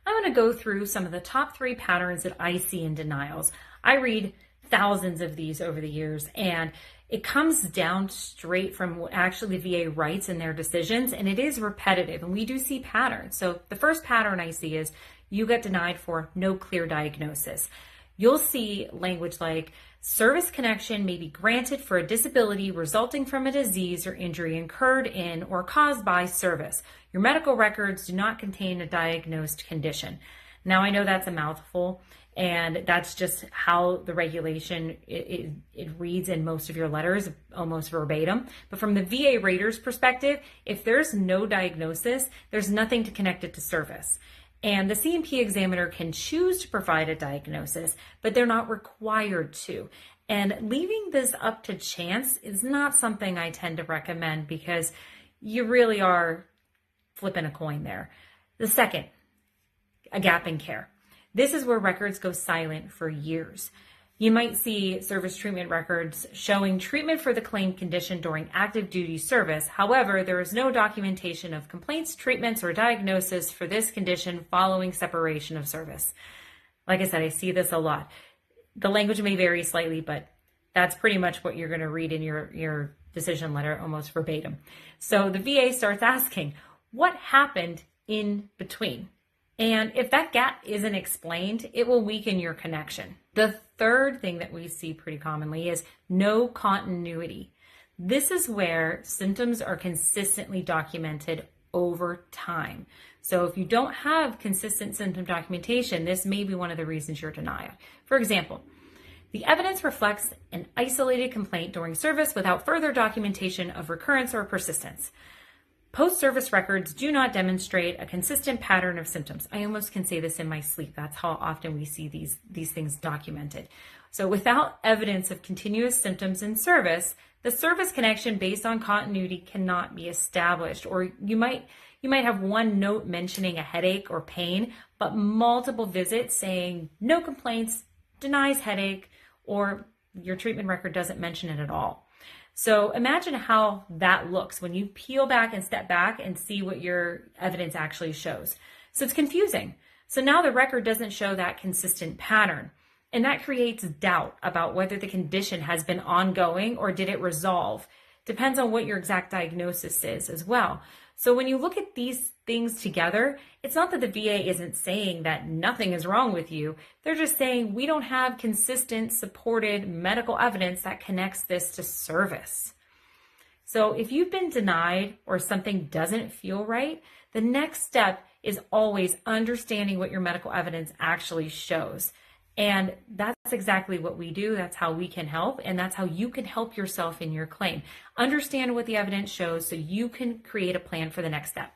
I'm going to go through some of the top 3 patterns that I see in denials. I read thousands of these over the years, and it comes down straight from what actually the VA writes in their decisions, and it is repetitive, and we do see patterns. So the first pattern I see is you get denied for no clear diagnosis. You'll see language like service connection may be granted for a disability resulting from a disease or injury incurred in or caused by service. Your medical records do not contain a diagnosed condition. Now, I know that's a mouthful, and that's just how the regulation it reads in most of your letters, almost verbatim. But from the VA rater's perspective, if there's no diagnosis, there's nothing to connect it to service. And the C&P examiner can choose to provide a diagnosis, but they're not required to. And leaving this up to chance is not something I tend to recommend, because you really are flipping a coin there. The second, a gap in care. This is where records go silent for years. You might see service treatment records showing treatment for the claimed condition during active duty service. However, there is no documentation of complaints, treatments, or diagnosis for this condition following separation of service. Like I said, I see this a lot. The language may vary slightly, but that's pretty much what you're going to read in your decision letter, almost verbatim. So the VA starts asking, what happened in between? And if that gap isn't explained, it will weaken your connection. The third thing that we see pretty commonly is no continuity. This is where symptoms are consistently documented over time. So if you don't have consistent symptom documentation, this may be one of the reasons you're denied. For example, the evidence reflects an isolated complaint during service without further documentation of recurrence or persistence. Post-service records do not demonstrate a consistent pattern of symptoms. I almost can say this in my sleep. That's how often we see these things documented. So without evidence of continuous symptoms in service, the service connection based on continuity cannot be established. Or you might have one note mentioning a headache or pain, but multiple visits saying no complaints, denies headache, or your treatment record doesn't mention it at all. So imagine how that looks when you peel back and step back and see what your evidence actually shows. So it's confusing. So now the record doesn't show that consistent pattern. And that creates doubt about whether the condition has been ongoing or did it resolve. Depends on what your exact diagnosis is as well. So when you look at these things together, it's not that the VA isn't saying that nothing is wrong with you. They're just saying we don't have consistent, supported medical evidence that connects this to service. So if you've been denied or something doesn't feel right, the next step is always understanding what your medical evidence actually shows. And that's exactly what we do. That's how we can help. And that's how you can help yourself in your claim. Understand what the evidence shows so you can create a plan for the next step.